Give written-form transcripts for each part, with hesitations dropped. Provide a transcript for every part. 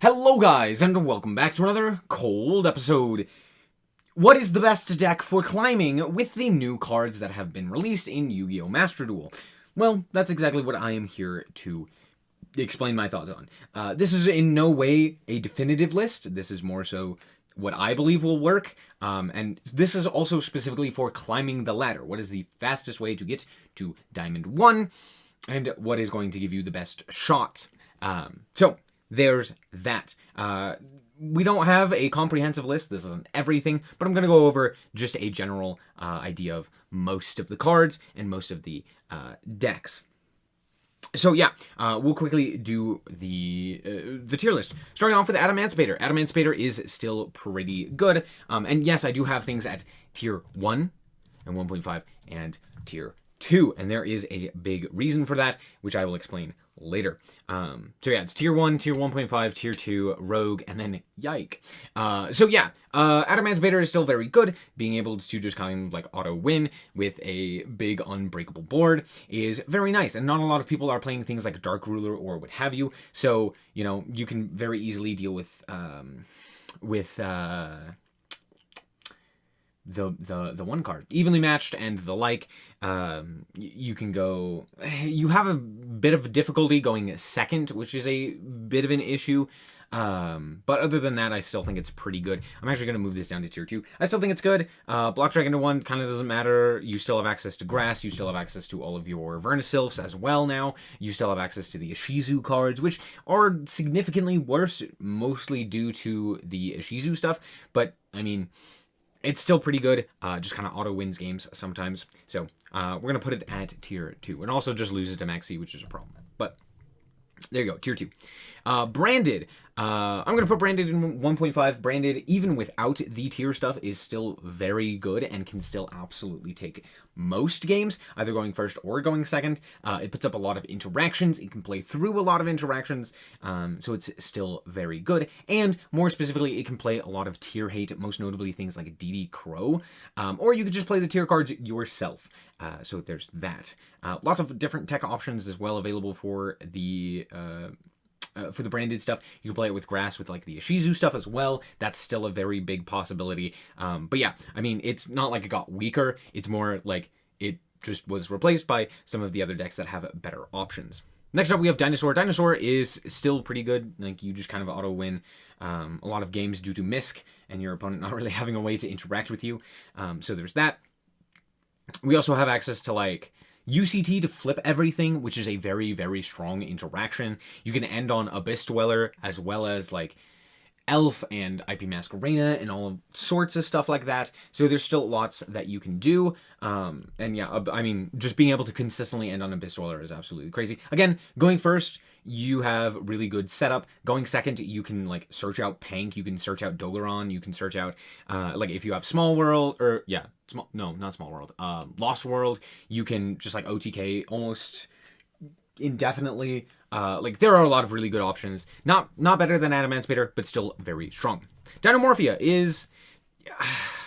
Hello guys, and welcome back to another cold episode. What is the best deck for climbing with the new cards that have been released in Yu-Gi-Oh Master Duel? Well, that's exactly what I am here to explain my thoughts on. This is in no way a definitive list. This is more so what I believe will work. And this is also specifically for climbing the ladder. What is the fastest way to get to Diamond 1? And what is going to give you the best shot? So there's that. We don't have a comprehensive list. This isn't everything, but I'm going to go over just a general idea of most of the cards and most of the decks. So yeah, we'll quickly do the tier list. Starting off with Adamantipator. Adamantipator is still pretty good. And yes, I do have things at tier 1 and 1.5 and tier 2. And there is a big reason for that, which I will explain later. So yeah, it's tier 1, tier 1.5, tier 2, rogue, and then yike. So yeah, Adamantipator is still very good. Being able to just kind of like auto win with a big unbreakable board is very nice. And not a lot of people are playing things like Dark Ruler or what have you. So, you know, you can very easily deal with the one card evenly matched and the like. You can go, you have a bit of difficulty going second, which is a bit of an issue, but other than that, I still think it's pretty good. I'm actually going to move this down to tier 2. I still think it's good. Block Dragon to 1 kind of doesn't matter. You still have access to grass. You still have access to all of your Vernisylphs as well now. You still have access to the Ishizu cards, which are significantly worse, mostly due to the Ishizu stuff, but I mean, it's still pretty good, just kind of auto wins games sometimes. So we're going to put it at tier 2. And also just loses to Maxi, which is a problem. But there you go, tier 2. Branded. I'm going to put Branded in 1.5. Branded, even without the tier stuff, is still very good and can still absolutely take most games, either going first or going second. It puts up a lot of interactions. It can play through a lot of interactions, so it's still very good. And more specifically, it can play a lot of tier hate, most notably things like DD Crow, or you could just play the tier cards yourself. So there's that. Lots of different tech options as well available for the branded stuff. You can play it with grass with like the Ishizu stuff as well. That's still a very big possibility. But yeah, I mean, it's not like it got weaker. It's more like it just was replaced by some of the other decks that have better options. Next up, we have Dinosaur. Dinosaur is still pretty good. Like, you just kind of auto win a lot of games due to misc and your opponent not really having a way to interact with you. So there's that. We also have access to like UCT to flip everything, which is a very, very strong interaction. You can end on Abyss Dweller as well as like Elf and IP Masquerena and all sorts of stuff like that. So there's still lots that you can do. And yeah, I mean, just being able to consistently end on Abyss Dweller is absolutely crazy. Again, going first, you have really good setup. Going second, you can like search out Pank, you can search out Dogeron, you can search out like if you have Small World, or yeah, not Small World, Lost World, you can just like OTK almost indefinitely. Like, there are a lot of really good options. Not better than Adamantipator, but still very strong. Dinomorphia is,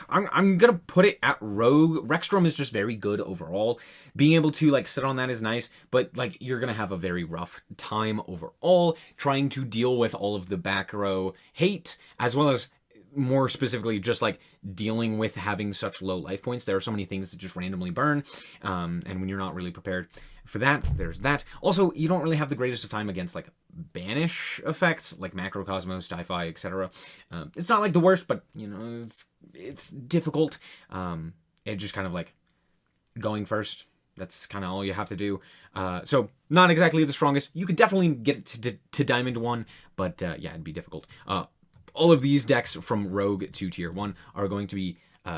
I'm gonna put it at Rogue. Rexstrom is just very good overall. Being able to like sit on that is nice, but like you're gonna have a very rough time overall trying to deal with all of the back row hate, as well as more specifically just like dealing with having such low life points. There are so many things that just randomly burn, and when you're not really prepared for that, there's that. Also, you don't really have the greatest of time against like banish effects like Macrocosmos, Sci-Fi, etc. It's not like the worst, but you know, it's difficult. It just kind of like going first, that's kind of all you have to do. So not exactly the strongest. You could definitely get it to Diamond 1, but yeah, it'd be difficult. All of these decks from Rogue to Tier 1 are going to be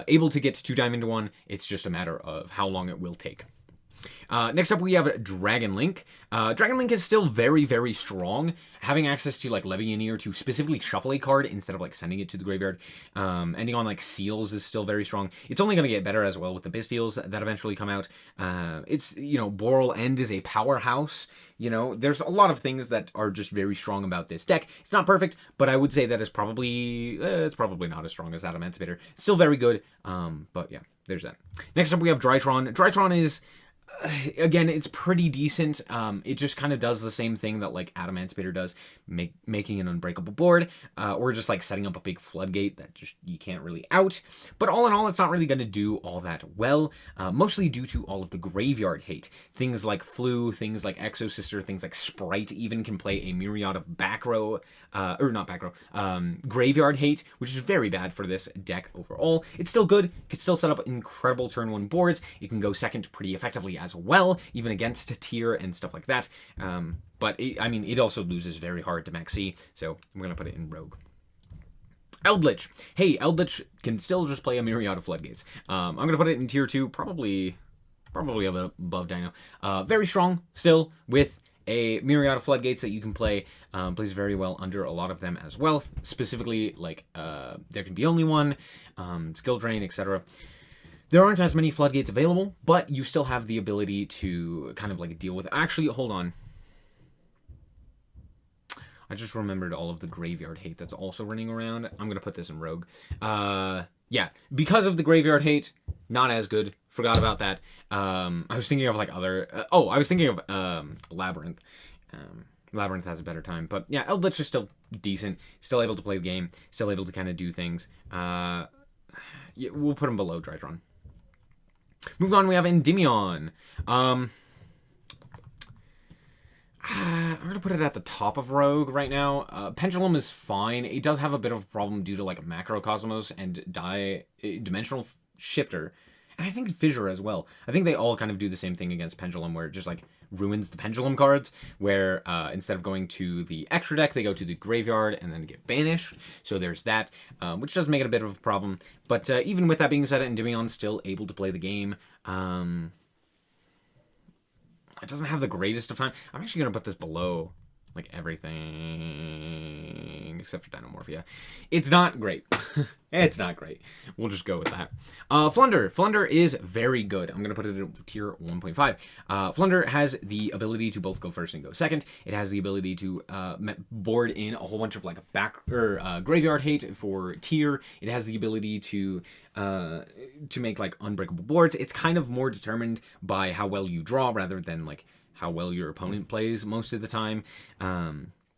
able to get to Diamond 1. It's just a matter of how long it will take. Next up, we have Dragon Link. Dragon Link is still very, very strong. Having access to like Levianeer to specifically shuffle a card instead of like sending it to the graveyard. Ending on like Seals is still very strong. It's only going to get better as well with the Bystials that eventually come out. It's, you know, Boral End is a powerhouse. You know, there's a lot of things that are just very strong about this deck. It's not perfect, but I would say that it's probably not as strong as Adamantipator. It's still very good, but yeah, there's that. Next up, we have Drytron. Drytron is again, it's pretty decent. It just kind of does the same thing that like Adamantipator does, making an unbreakable board, or just like setting up a big floodgate that just you can't really out. But all in all, it's not really going to do all that well, mostly due to all of the graveyard hate. Things like Flu, things like Exosister, things like Sprite even can play a myriad of back row, or not back row, graveyard hate, which is very bad for this deck overall. It's still good. It can still set up incredible turn 1 boards. It can go second pretty effectively as well, even against tier and stuff like that. But I mean, it also loses very hard to Maxi, so I'm going to put it in Rogue. Eldritch. Hey, Eldritch can still just play a myriad of floodgates. I'm going to put it in tier 2, probably a bit above Dino. Very strong still, with a myriad of floodgates that you can play. Plays very well under a lot of them as well. Specifically, like, there can be only one, skill drain, etc. There aren't as many floodgates available, but you still have the ability to kind of like deal with... Actually, hold on. I just remembered all of the graveyard hate that's also running around. I'm going to put this in Rogue. Yeah, because of the graveyard hate, not as good. Forgot about that. I was thinking of like other... I was thinking of Labyrinth. Labyrinth has a better time. But yeah, Eldritch is still decent. Still able to play the game. Still able to kind of do things. Yeah, we'll put him below Drytron. Moving on, we have Endymion. I'm going to put it at the top of Rogue right now. Pendulum is fine. It does have a bit of a problem due to like Macrocosmos and Dimensional Shifter. And I think Fissure as well. I think they all kind of do the same thing against Pendulum, where it just like ruins the Pendulum cards, where instead of going to the extra deck, they go to the graveyard and then get banished. So there's that, which does make it a bit of a problem. But even with that being said, Endymion's still able to play the game. It doesn't have the greatest of time. I'm actually going to put this below like everything except for Dinomorphia. It's not great. It's not great. We'll just go with that. Flunder. Flunder is very good. I'm going to put it at tier 1.5. Flunder has the ability to both go first and go second. It has the ability to board in a whole bunch of like graveyard hate for tier. It has the ability to make like unbreakable boards. It's kind of more determined by how well you draw rather than like how well your opponent plays most of the time.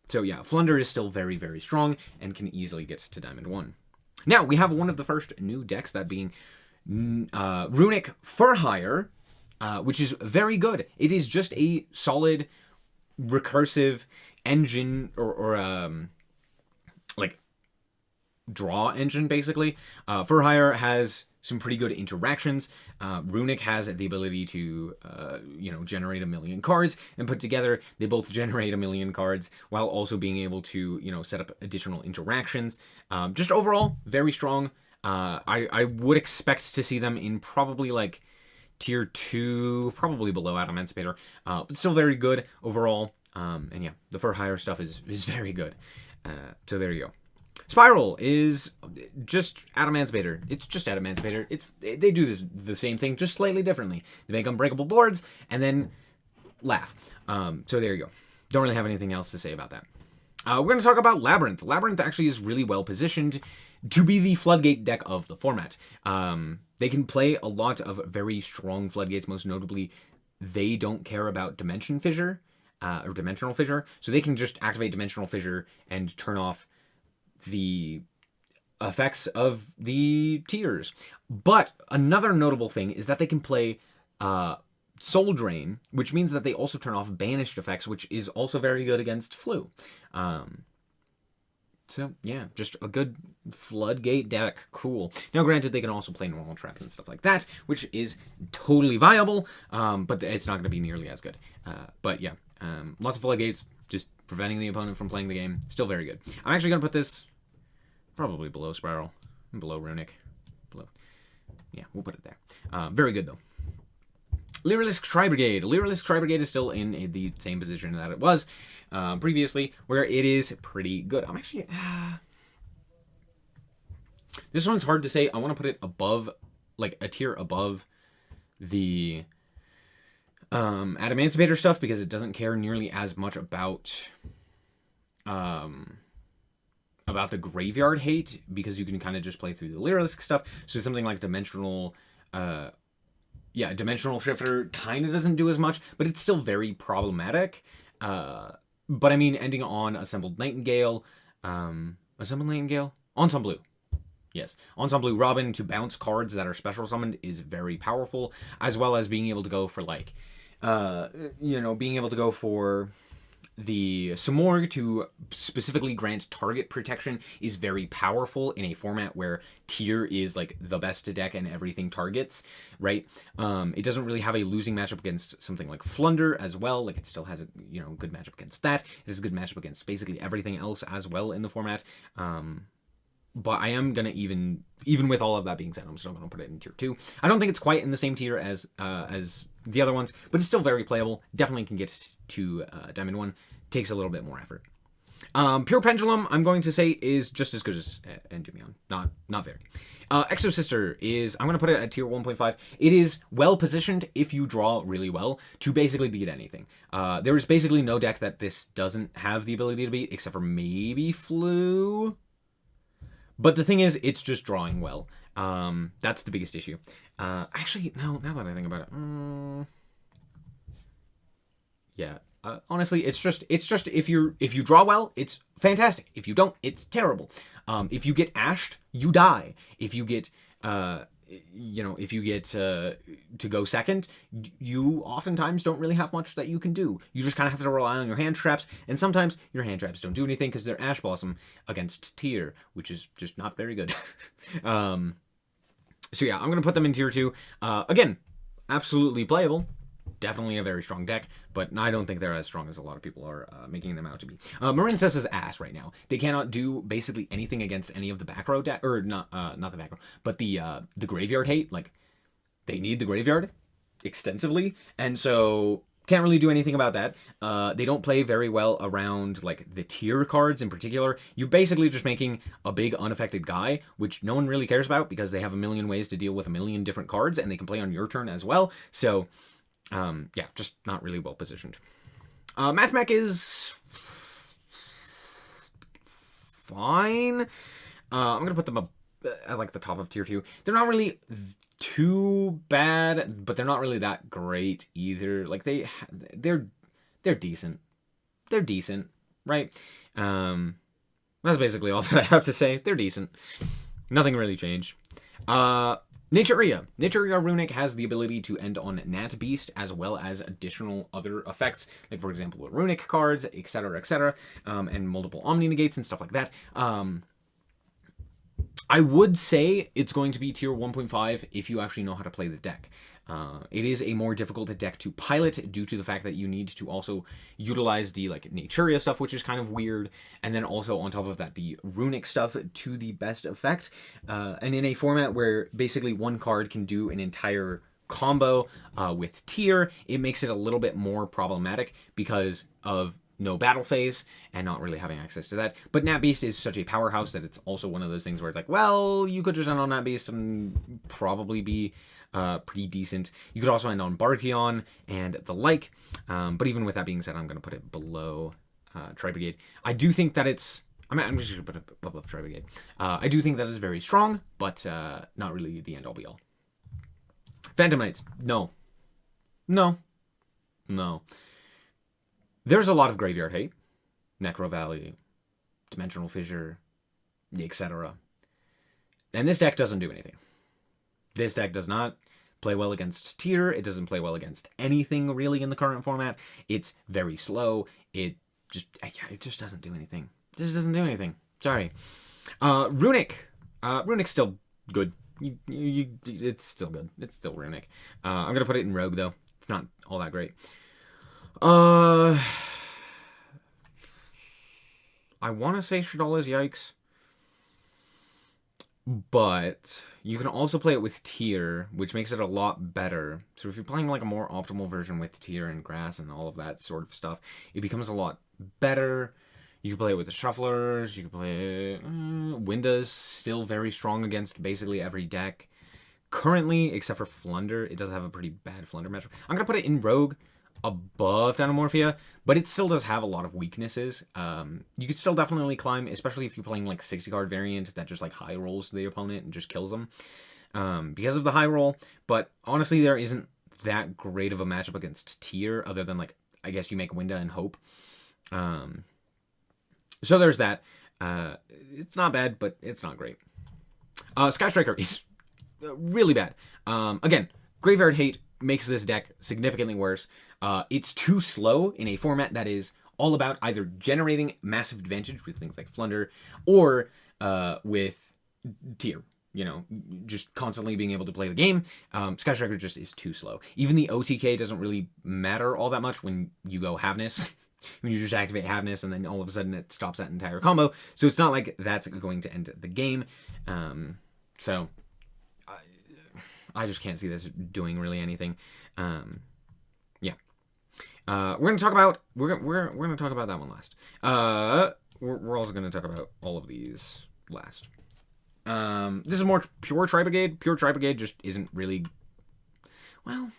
So yeah, Flunder is still very, very strong and can easily get to Diamond 1. Now, we have one of the first new decks, that being Runic For Hire, which is very good. It is just a solid, recursive engine, or like, draw engine, basically. For Hire has some pretty good interactions. Runic has the ability to, generate 1 million cards, and put together, they both generate 1 million cards, while also being able to, set up additional interactions. Just overall, very strong. I would expect to see them in probably, like, tier 2, probably below Adamantipator, but still very good overall. And yeah, the For Hire stuff is very good. So there you go. Spiral is just Adamantipator. It's just Adamantipator. They do the same thing, just slightly differently. They make unbreakable boards and then laugh. So there you go. Don't really have anything else to say about that. We're going to talk about Labyrinth. Labyrinth actually is really well positioned to be the floodgate deck of the format. They can play a lot of very strong floodgates. Most notably, they don't care about Dimension Fissure or Dimensional Fissure, so they can just activate Dimensional Fissure and turn off the effects of the tiers. But another notable thing is that they can play Soul Drain, which means that they also turn off banished effects, which is also very good against Flu. So yeah, just a good floodgate deck. Cool. Now granted, they can also play normal traps and stuff like that, which is totally viable, but it's not going to be nearly as good. But yeah, lots of floodgates, just preventing the opponent from playing the game. Still very good. I'm actually going to put this probably below Spiral, below Runic. Yeah, we'll put it there. Very good, though. Lyrilisc Tri-Brigade. Lyrilisc Tri-Brigade is still in the same position that it was previously, where it is pretty good. I'm actually... this one's hard to say. I want to put it above, like, a tier above the Adamantipator stuff, because it doesn't care nearly as much about the graveyard hate, because you can kind of just play through the Lyrilisc stuff. So something like Dimensional yeah, Dimensional Shifter kind of doesn't do as much, but it's still very problematic. But I mean, ending on Assembled Nightingale, Ensemble Blue. Yes, Ensemble Blue Robin to bounce cards that are special summoned is very powerful, as well as being able to go for like, being able to go for the Samorg to specifically grant target protection is very powerful in a format where tier is like the best deck and everything targets, right? It doesn't really have a losing matchup against something like Flunder as well. Like it still has a good matchup against that. It has a good matchup against basically everything else as well in the format. But I am gonna even with all of that being said, I'm still gonna put it in tier 2. I don't think it's quite in the same tier as the other ones, but it's still very playable. Definitely can get to Diamond 1. Takes a little bit more effort. Pure Pendulum, I'm going to say, is just as good as Endymion. Not very. Exo Sister is, I'm going to put it at tier 1.5. It is well positioned if you draw really well to basically beat anything. There is basically no deck that this doesn't have the ability to beat, except for maybe Flu. But the thing is, it's just drawing well. That's the biggest issue. Actually, no, now that I think about it. Yeah. Honestly, it's just if you draw well, it's fantastic. If you don't, it's terrible. If you get ashed, you die. If you get to go second, you oftentimes don't really have much that you can do. You just kind of have to rely on your hand traps, and sometimes your hand traps don't do anything because they're Ash Blossom against tier, which is just not very good. So yeah, I'm gonna put them in tier 2. Again, absolutely playable. Definitely a very strong deck, but I don't think they're as strong as a lot of people are making them out to be. Marincess is ass right now. They cannot do basically anything against any of the back row deck, or not the back row, but the graveyard hate. Like, they need the graveyard extensively, and so can't really do anything about that. They don't play very well around like the tier cards in particular. You're basically just making a big unaffected guy, which no one really cares about because they have a million ways to deal with a million different cards, and they can play on your turn as well. So yeah, just not really well positioned. Mathmech is fine. I'm gonna put them up at like the top of tier 2. They're not really too bad, but they're not really that great either. Like they're decent. They're decent, right? That's basically all that I have to say. They're decent. Nothing really changed. Naturia. Naturia Runic has the ability to end on Nat Beast as well as additional other effects, like for example with Runic cards, etc., and multiple Omni Negates and stuff like that. I would say it's going to be tier 1.5 if you actually know how to play the deck. It is a more difficult deck to pilot due to the fact that you need to also utilize the like Naturia stuff, which is kind of weird, and then also on top of that the Runic stuff to the best effect. And in a format where basically one card can do an entire combo with tier, it makes it a little bit more problematic because of no battle phase and not really having access to that. But Nat Beast is such a powerhouse that it's also one of those things where it's like, well, you could just end on Nat Beast and probably be pretty decent. You could also end on Barkion and the like. But even with that being said, I'm going to put it below Tri Brigade. I do think that it's... I'm just going to put it above Tri Brigade. I do think that is very strong, but not really the end all be all. Phantom Knights. No. There's a lot of graveyard hate. Necro Valley, Dimensional Fissure, etc. And this deck doesn't do anything. This deck does not play well against tier. It doesn't play well against anything really in the current format. It's very slow. It just doesn't do anything. It just doesn't do anything. Sorry. Runic. Runic's still good. It's still good. It's still Runic. I'm going to put it in Rogue, though. It's not all that great. I want to say Shadola's Yikes. But you can also play it with tier, which makes it a lot better. So if you're playing like a more optimal version with tier and grass and all of that sort of stuff, it becomes a lot better. You can play it with the Shufflers. You can play it... Winda's still very strong against basically every deck. Currently, except for Flunder, it does have a pretty bad Flunder matchup. I'm going to put it in Rogue above Dynamorphia, but it still does have a lot of weaknesses. You could still definitely climb, especially if you're playing like 60 card variant that just like high rolls the opponent and just kills them. because of the high roll, but honestly, there isn't that great of a matchup against tier, other than, like, I guess you make Winda and Hope. So there's that. It's not bad, but it's not great. Sky Striker is really bad. Again, Graveyard Hate makes this deck significantly worse. It's too slow in a format that is all about either generating massive advantage with things like Flunder, or with tier. You know, just constantly being able to play the game. Sky Striker just is too slow. Even the OTK doesn't really matter all that much when you go Havness. When you just activate Havness, and then all of a sudden it stops that entire combo. So it's not like that's going to end the game. So I just can't see this doing really anything. Yeah. We're gonna talk about that one last. We're also gonna talk about all of these last. This is more pure Tri-Brigade. Pure Tri-Brigade just isn't really, well,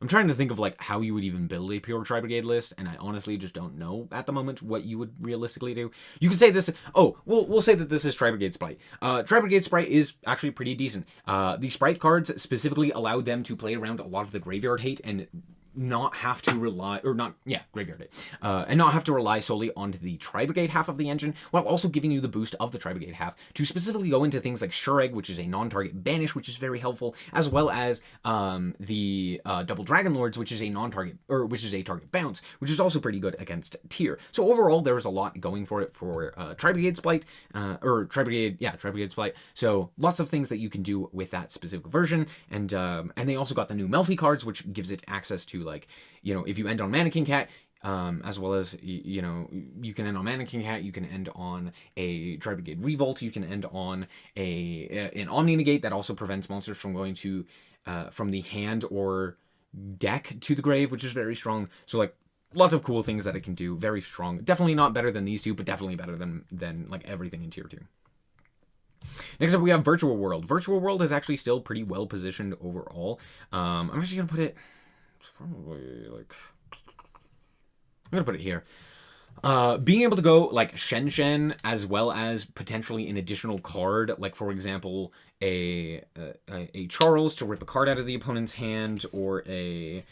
I'm trying to think of, like, how you would even build a pure Tri-Brigade list, and I honestly just don't know at the moment what you would realistically do. You could say this, we'll say that this is Tri-Brigade Sprite. Tri-Brigade Sprite is actually pretty decent. The Sprite cards specifically allowed them to play around a lot of the Graveyard Hate and not have to rely, Graveyard Hate, and not have to rely solely on the Tri-Brigade half of the engine, while also giving you the boost of the Tri-Brigade half to specifically go into things like Sure Egg, which is a non-target banish, which is very helpful, as well as the Double Dragon Lords, which is a non-target, or which is a target bounce, which is also pretty good against tier. So overall, there is a lot going for it for Tri-Brigade Sprite, Tri-Brigade Sprite. So lots of things that you can do with that specific version, and they also got the new Melfi cards, which gives it access to, like, you know, if you end on Mannequin Cat, as well as, you know, you can end on Mannequin Cat, you can end on a Tri-Brigade Revolt, you can end on an Omni Negate that also prevents monsters from going to from the hand or deck to the grave, which is very strong. So, like, lots of cool things that it can do. Very strong. Definitely not better than these two, but definitely better than like everything in tier 2. Next up, we have Virtual World. Virtual World is actually still pretty well positioned overall. I'm actually gonna put it. It's probably like, I'm gonna put it here. Being able to go like Shen as well as potentially an additional card, like, for example, a Charles to rip a card out of the opponent's hand, or a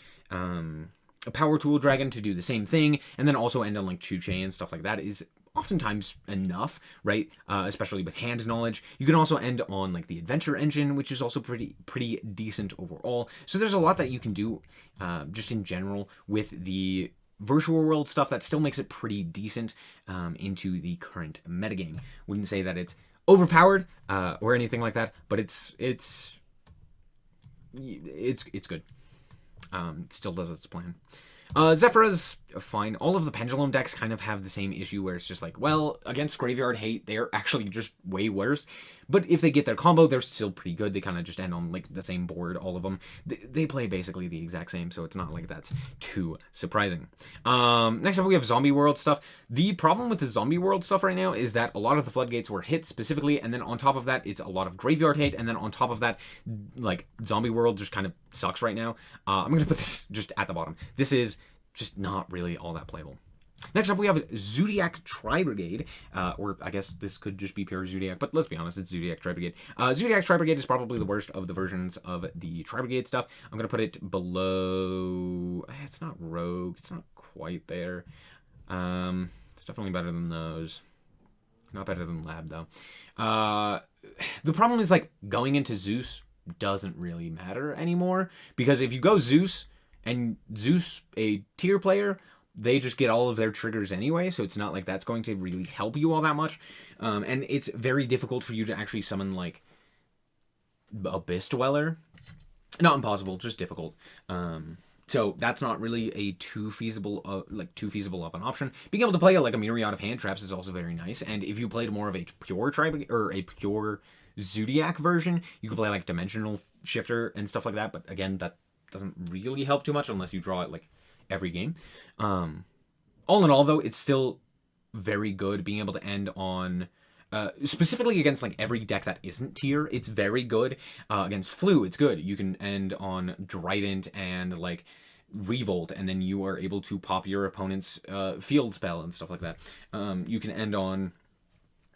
Power Tool Dragon to do the same thing, and then also end on like Chu-Che and stuff like that, is oftentimes enough, right? Especially with hand knowledge. You can also end on like the Adventure Engine, which is also pretty decent overall. So there's a lot that you can do just in general with the Virtual World stuff that still makes it pretty decent into the current metagame. Wouldn't say that it's overpowered or anything like that, but it's good. It still does its plan. Zephyra's fine. All of the Pendulum decks kind of have the same issue where it's just like, well, against Graveyard Hate, they're actually just way worse. But if they get their combo, they're still pretty good. They kind of just end on like the same board, all of them. They play basically the exact same, so it's not like that's too surprising. Next up, we have Zombie World stuff. The problem with the Zombie World stuff right now is that a lot of the floodgates were hit specifically, and then on top of that, it's a lot of Graveyard Hate, and then on top of that, like, Zombie World just kind of sucks right now. I'm going to put this just at the bottom. This is just not really all that playable. Next up, we have Zodiac Tri-Brigade, or I guess this could just be pure Zodiac, but let's be honest, it's Zodiac Tri-Brigade. Zodiac Tri-Brigade is probably the worst of the versions of the Tri-Brigade stuff. I'm going to put it below, it's not Rogue, it's not quite there. It's definitely better than those. Not better than Lab, though. The problem is, like, going into Zeus doesn't really matter anymore, because if you go Zeus, and Zeus, a tier player, they just get all of their triggers anyway, so it's not like that's going to really help you all that much. And it's very difficult for you to actually summon, like, Abyss Dweller. Not impossible, just difficult. So that's not really a too feasible of an option. Being able to play like a myriad of hand traps is also very nice. And if you played more of a pure or a pure Zodiac version, you could play like Dimensional Shifter and stuff like that. But again, that doesn't really help too much unless you draw it like every game. All in all, though, it's still very good being able to end on, specifically against like every deck that isn't tier. It's very good. Against Flu, it's good. You can end on Drident and like Revolt, and then you are able to pop your opponent's field spell and stuff like that. You can end on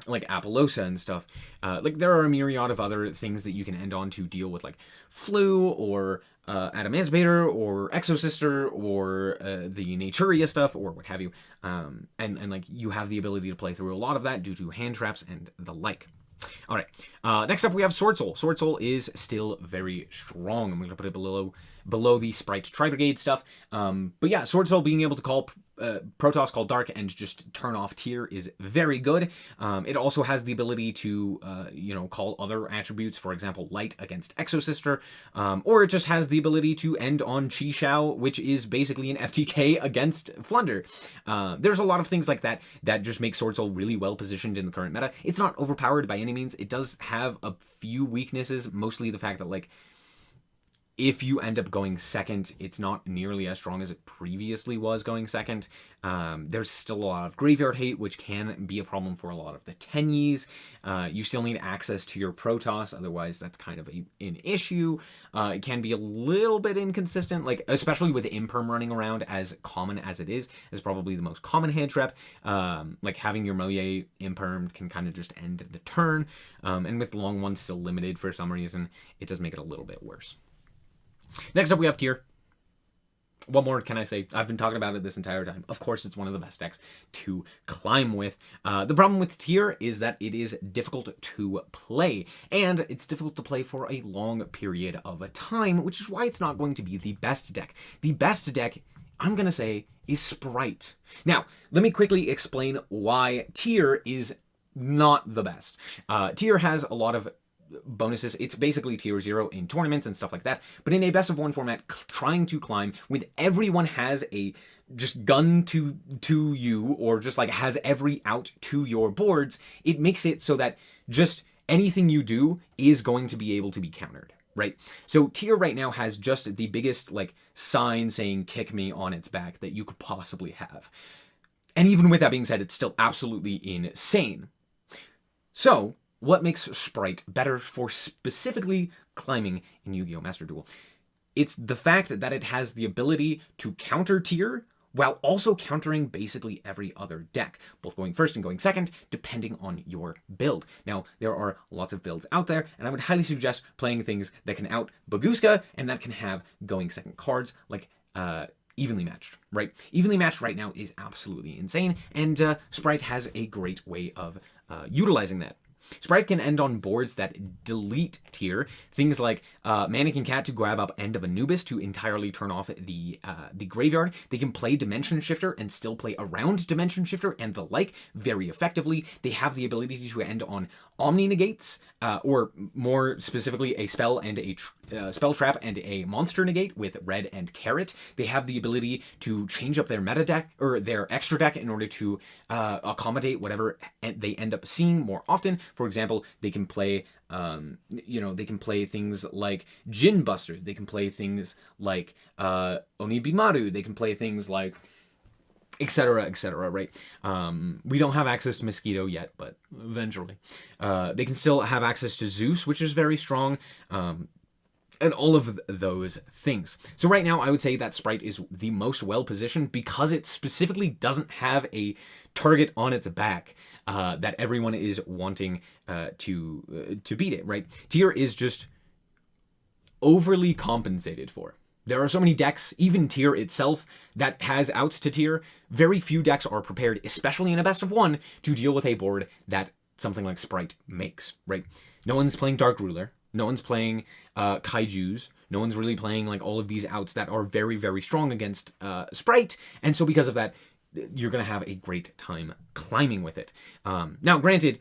like Appaloosa and stuff. Like there are a myriad of other things that you can end on to deal with, like Flu or Adamantibator or Exosister or the Naturia stuff or what have you. And like you have the ability to play through a lot of that due to hand traps and the like. All right. Next up, we have Sword Soul. Sword Soul is still very strong. I'm going to put it below the Sprite Tri-Brigade stuff. But yeah, Sword Soul being able to call Protoss call Dark and just turn off tier is very good. It also has the ability to, call other attributes, for example, Light against Exosister, or it just has the ability to end on Chi Shao, which is basically an FTK against Flunder. There's a lot of things like that that just make Sword Soul really well positioned in the current meta. It's not overpowered by any means. It does have a few weaknesses, mostly the fact that, like, if you end up going second, it's not nearly as strong as it previously was going second. There's still a lot of graveyard hate, which can be a problem for a lot of the Tenyis. You still need access to your Protoss, otherwise that's kind of an issue. It can be a little bit inconsistent, like especially with Imperm running around as common as it is probably the most common hand trap. Like having your Moye Imperm can kind of just end the turn, and with long ones still limited for some reason, it does make it a little bit worse. Next up, we have Tier. What more can I say? I've been talking about it this entire time. Of course, it's one of the best decks to climb with. The problem with Tier is that it is difficult to play, and it's difficult to play for a long period of a time, which is why it's not going to be the best deck. The best deck, I'm going to say, is Sprite. Now, let me quickly explain why Tier is not the best. Tier has a lot of bonuses. It's basically tier 0 in tournaments and stuff like that, but in a best of one format, trying to climb when everyone has a just gun to you, or just like has every out to your boards, it makes it so that just anything you do is going to be able to be countered, right? So tier right now has just the biggest like sign saying kick me on its back that you could possibly have. And even with that being said, it's still absolutely insane. So what makes Sprite better for specifically climbing in Yu-Gi-Oh Master Duel? It's the fact that it has the ability to counter tier while also countering basically every other deck, both going first and going second, depending on your build. Now, there are lots of builds out there, and I would highly suggest playing things that can out Baguska and that can have going second cards, like Evenly Matched, right? Evenly Matched right now is absolutely insane, and Sprite has a great way of utilizing that. Sprite can end on boards that delete tier, things like Mannequin Cat to grab up End of Anubis to entirely turn off the graveyard. They can play Dimension Shifter and still play around Dimension Shifter and the like very effectively. They have the ability to end on Omni Negates, or more specifically a spell and a spell trap and a monster negate with red and carrot. They have the ability to change up their meta deck or their extra deck in order to accommodate whatever they end up seeing more often. For example, they can play, they can play things like Jin Buster. They can play things like Onibimaru. They can play things like etc., right? We don't have access to Mosquito yet, but eventually. They can still have access to Zeus, which is very strong, and all of those things. So right now, I would say that Sprite is the most well-positioned because it specifically doesn't have a target on its back that everyone is wanting to beat it, right? Tier is just overly compensated for. There are so many decks, even Tier itself, that has outs to Tier. Very few decks are prepared, especially in a best of one, to deal with a board that something like Sprite makes, right? No one's playing Dark Ruler. No one's playing Kaijus. No one's really playing like all of these outs that are very, very strong against Sprite. And so because of that, you're going to have a great time climbing with it. Now, granted,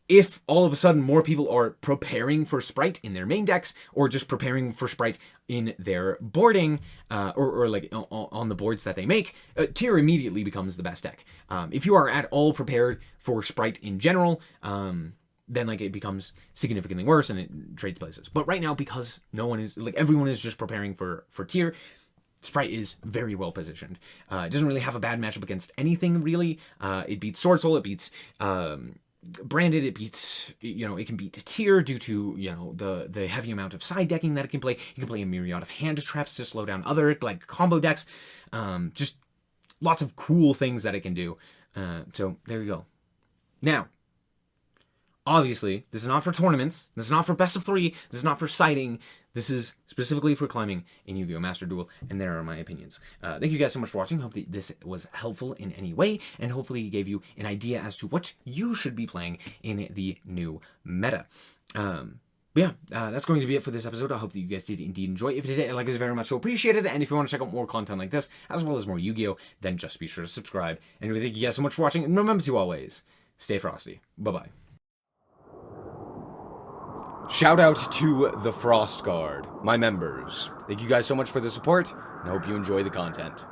if all of a sudden more people are preparing for Sprite in their main decks, or just preparing for Sprite in their boarding, or like on the boards that they make, Tier immediately becomes the best deck. If you are at all prepared for Sprite in general, then like it becomes significantly worse and it trades places. But right now, because no one is, like everyone is just preparing for Tier, Sprite is very well positioned. It doesn't really have a bad matchup against anything really. It beats Sword Soul, it beats Branded, it beats, it can beat Tier due to, the heavy amount of side decking that it can play. You can play a myriad of hand traps to slow down other, like, combo decks. Just lots of cool things that it can do. So, there you go. Now, Obviously, this is not for tournaments. This is not for best of 3. This is not for siding. This is specifically for climbing in Yu-Gi-Oh Master Duel, and there are my opinions. Thank you guys so much for watching. Hope that this was helpful in any way, and hopefully gave you an idea as to what you should be playing in the new meta. That's going to be it for this episode. I hope that you guys did indeed enjoy. If you did, like is very much so appreciated. And if you want to check out more content like this, as well as more Yu-Gi-Oh, then just be sure to subscribe. Anyway, thank you guys so much for watching, and remember to always stay frosty. Bye-bye. Shout out to the Frost Guard, my members. Thank you guys so much for the support, and I hope you enjoy the content.